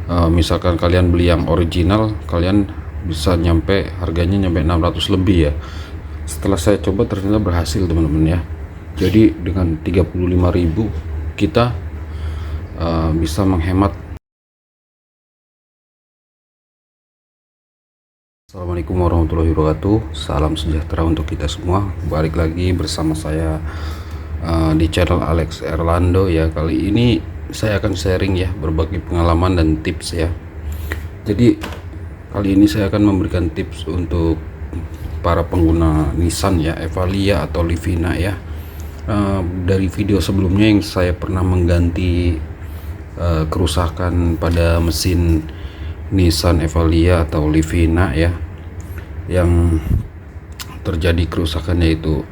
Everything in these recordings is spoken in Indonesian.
Misalkan kalian beli yang original, kalian bisa harganya nyampe 600 lebih ya. Setelah saya coba ternyata berhasil teman-teman ya. Jadi dengan 35.000 kita bisa menghemat. Assalamualaikum warahmatullahi wabarakatuh. Salam sejahtera untuk kita semua. Balik lagi bersama saya di channel Alex Erlando ya. Kali ini saya akan sharing ya berbagai pengalaman dan tips ya. Jadi kali ini saya akan memberikan tips untuk para pengguna Nissan ya, Evalia atau Livina ya. Dari video sebelumnya yang saya pernah mengganti kerusakan pada mesin Nissan Evalia atau Livina ya, yang terjadi kerusakan yaitu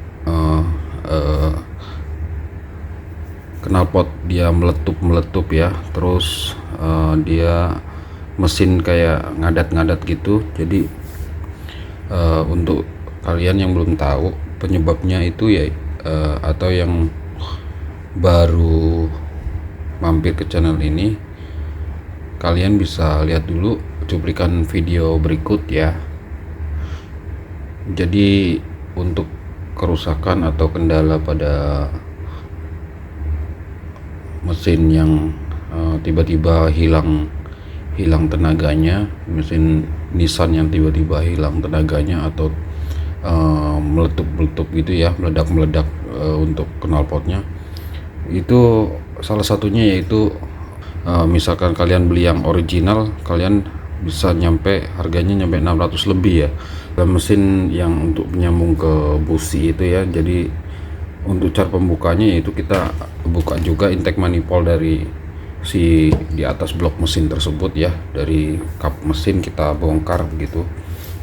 knalpot dia meletup ya, terus dia mesin kayak ngadat-ngadat gitu. Jadi untuk kalian yang belum tahu penyebabnya itu ya, atau yang baru mampir ke channel ini, kalian bisa lihat dulu cuplikan video berikut ya. Jadi untuk kerusakan atau kendala pada mesin yang tiba-tiba hilang tenaganya, mesin Nissan yang tiba-tiba hilang tenaganya atau meletup gitu ya, meledak untuk knalpotnya, itu salah satunya yaitu misalkan kalian beli yang original, kalian bisa harganya nyampe 600 lebih ya. Dan mesin yang untuk menyambung ke busi itu ya, jadi untuk cara pembukanya yaitu kita buka juga intake manifold dari di atas blok mesin tersebut ya, dari kap mesin kita bongkar begitu.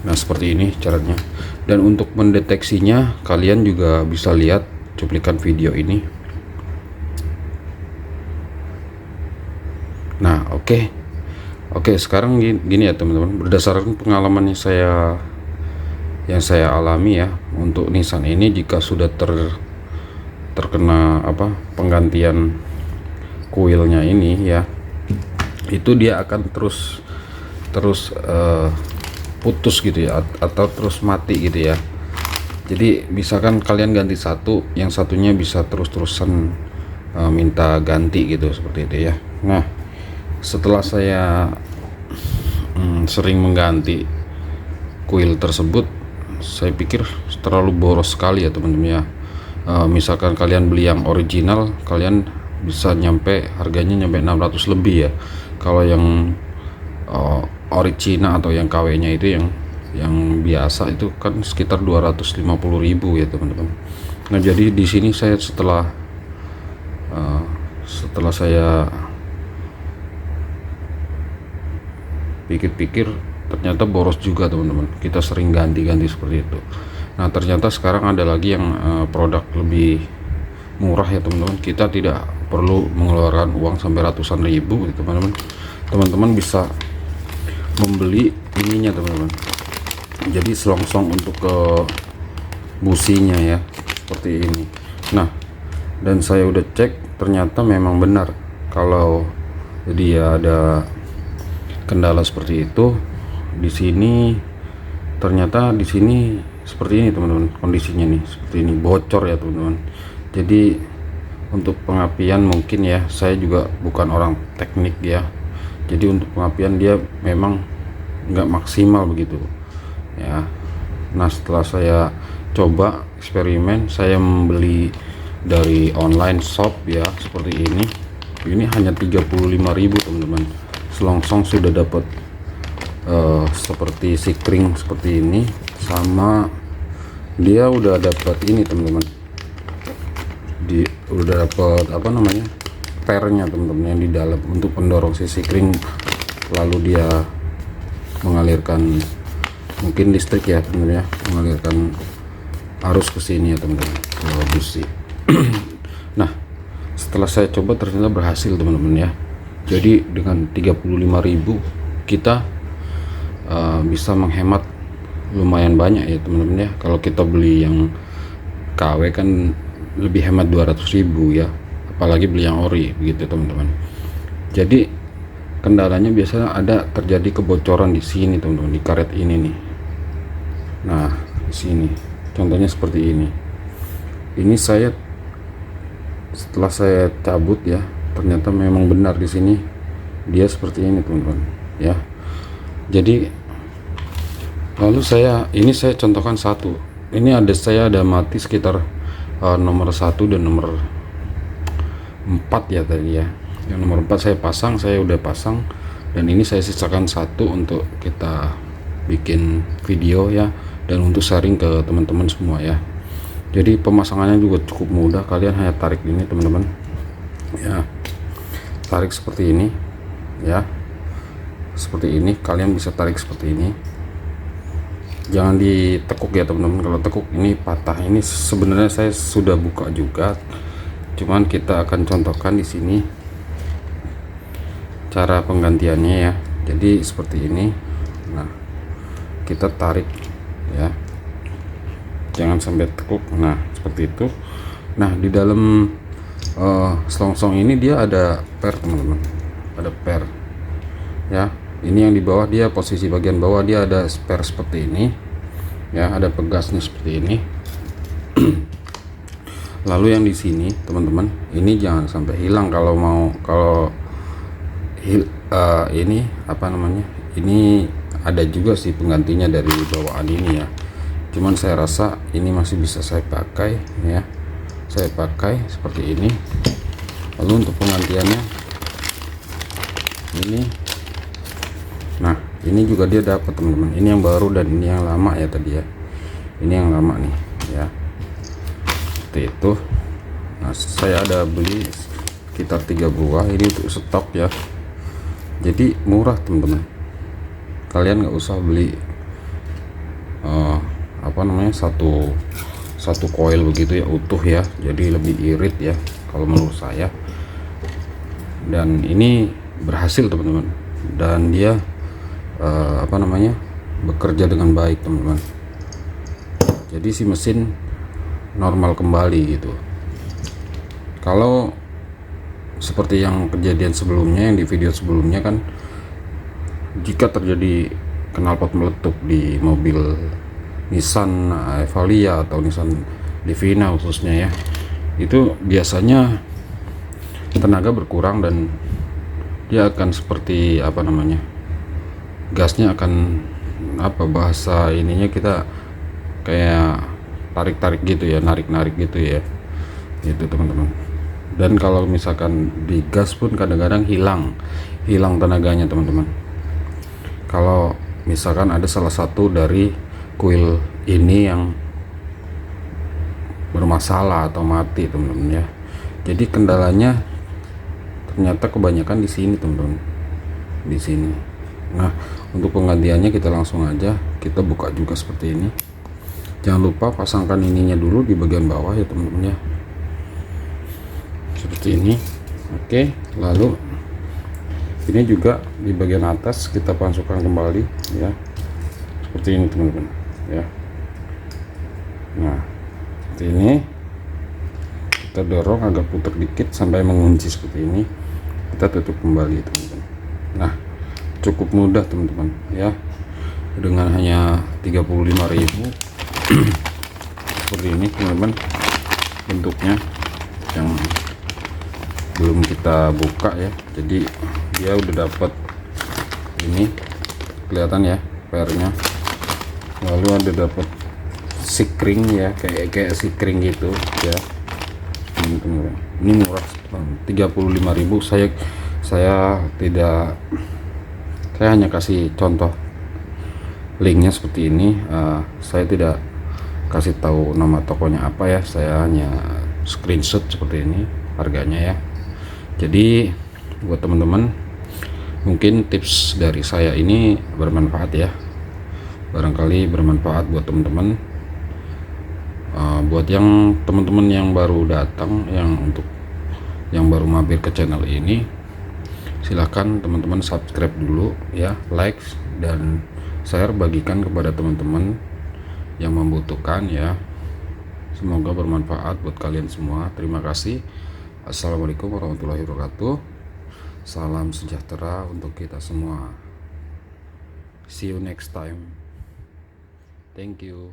Nah seperti ini caranya. Dan untuk mendeteksinya kalian juga bisa lihat cuplikan video ini. Nah oke, sekarang gini ya teman-teman, berdasarkan pengalaman yang saya alami ya, untuk Nissan ini jika sudah terkena penggantian kuilnya ini ya, itu dia akan terus putus gitu ya, atau terus mati gitu ya. Jadi misalkan kalian ganti satu, yang satunya bisa terus-terusan minta ganti gitu, seperti itu ya. Nah setelah saya sering mengganti kuil tersebut, saya pikir terlalu boros sekali ya teman-teman ya. Misalkan kalian beli yang original, kalian bisa harganya nyampe 600 lebih ya. Kalau yang ori Cina atau yang KW nya itu yang biasa itu kan sekitar 250.000 ya teman-teman. Nah jadi di sini saya setelah saya pikir-pikir, ternyata boros juga teman-teman, kita sering ganti-ganti seperti itu. Nah ternyata sekarang ada lagi yang produk lebih murah ya teman-teman, kita tidak perlu mengeluarkan uang sampai ratusan ribu gitu, teman-teman bisa membeli ininya teman-teman, jadi selongsong untuk ke businya ya, seperti ini. Nah dan saya udah cek, ternyata memang benar kalau dia ada kendala seperti itu. Di sini ternyata seperti ini teman-teman, kondisinya nih seperti ini, bocor ya teman-teman. Jadi untuk pengapian mungkin ya, saya juga bukan orang teknik ya, jadi untuk pengapian dia memang nggak maksimal begitu ya. Nah setelah saya coba eksperimen, saya membeli dari online shop ya, seperti ini hanya 35.000 teman-teman, selongsong sudah dapat seperti sikring seperti ini, sama dia udah dapat ini teman-teman, udah dapat pernya teman-teman, yang di dalam untuk pendorong si sikring, lalu dia mengalirkan mungkin listrik ya teman-teman ya, mengalirkan arus ke sini ya teman-teman, ke busi. Nah setelah saya coba ternyata berhasil teman-teman ya. Jadi dengan 35.000 kita bisa menghemat lumayan banyak ya teman-teman ya. Kalau kita beli yang KW kan lebih hemat 200.000 ya, apalagi beli yang ori begitu teman-teman. Jadi kendalanya biasanya ada terjadi kebocoran di sini teman-teman, di karet ini nih. Nah di sini contohnya seperti ini saya setelah saya cabut ya, ternyata memang benar di sini dia seperti ini teman-teman ya. Jadi lalu saya contohkan satu, ini saya ada mati sekitar nomor 1 dan nomor 4 ya tadi ya. Yang nomor 4 saya udah pasang, dan ini saya sisakan satu untuk kita bikin video ya, dan untuk sharing ke teman-teman semua ya. Jadi pemasangannya juga cukup mudah, kalian hanya tarik ini teman-teman ya, tarik seperti ini ya, seperti ini. Kalian bisa tarik seperti ini, jangan ditekuk ya teman-teman. Kalau tekuk ini patah. Ini sebenarnya saya sudah buka juga, cuman kita akan contohkan di sini cara penggantiannya ya. Jadi seperti ini. Nah kita tarik ya, jangan sampai tekuk. Nah seperti itu. Nah di dalam selongsong ini dia ada per teman-teman, ada per ya. Ini yang di bawah, dia posisi bagian bawah dia ada spare seperti ini ya, ada pegasnya seperti ini. Lalu yang di sini teman-teman, ini jangan sampai hilang kalau ini apa namanya, ini ada juga sih penggantinya dari bawaan ini ya, cuman saya rasa ini masih bisa saya pakai ya, saya pakai seperti ini. Lalu untuk penggantiannya ini, nah ini juga dia dapat teman-teman, ini yang baru dan ini yang lama ya tadi ya, ini yang lama nih ya, seperti itu. Nah saya ada beli sekitar 3 buah ini untuk stok ya, jadi murah teman-teman. Kalian nggak usah beli apa namanya satu coil begitu ya, utuh ya, jadi lebih irit ya kalau menurut saya. Dan ini berhasil teman-teman, dan dia apa namanya, bekerja dengan baik teman-teman. Jadi si mesin normal kembali gitu. Kalau seperti yang kejadian sebelumnya, yang di video sebelumnya kan, jika terjadi knalpot meletup di mobil Nissan Evalia atau Nissan Livina khususnya ya, itu biasanya tenaga berkurang dan dia akan seperti apa namanya, gasnya akan apa, bahasa ininya kita kayak tarik-tarik gitu ya, narik-narik gitu ya, itu teman-teman. Dan kalau misalkan digas pun kadang-kadang hilang tenaganya teman-teman. Kalau misalkan ada salah satu dari kuil ini yang bermasalah atau mati teman-teman ya. Jadi kendalanya ternyata kebanyakan di sini teman-teman, di sini. Nah untuk penggantiannya kita langsung aja, kita buka juga seperti ini. Jangan lupa pasangkan ininya dulu di bagian bawah ya teman-teman ya, seperti ini. Oke, lalu ini juga di bagian atas kita masukkan kembali ya, seperti ini teman-teman ya. Nah seperti ini, kita dorong agak putar dikit sampai mengunci seperti ini, kita tutup kembali teman-teman. Nah cukup mudah teman-teman ya, dengan hanya 35.000 seperti ini teman-teman bentuknya, yang belum kita buka ya. Jadi dia udah dapat ini, kelihatan ya pernya, lalu ada dapat sikring ya, kayak sikring gitu ya teman-teman. Ini murah 35.000. Saya tidak, saya hanya kasih contoh linknya seperti ini. Saya tidak kasih tahu nama tokonya apa ya, saya hanya screenshot seperti ini harganya ya. Jadi buat teman-teman, mungkin tips dari saya ini bermanfaat ya, barangkali bermanfaat buat teman-teman. Buat yang teman-teman yang baru datang, yang baru mampir ke channel ini, silahkan teman-teman subscribe dulu ya, like dan share, bagikan kepada teman-teman yang membutuhkan ya. Semoga bermanfaat buat kalian semua. Terima kasih. Assalamualaikum warahmatullahi wabarakatuh. Salam sejahtera untuk kita semua. See you next time. Thank you.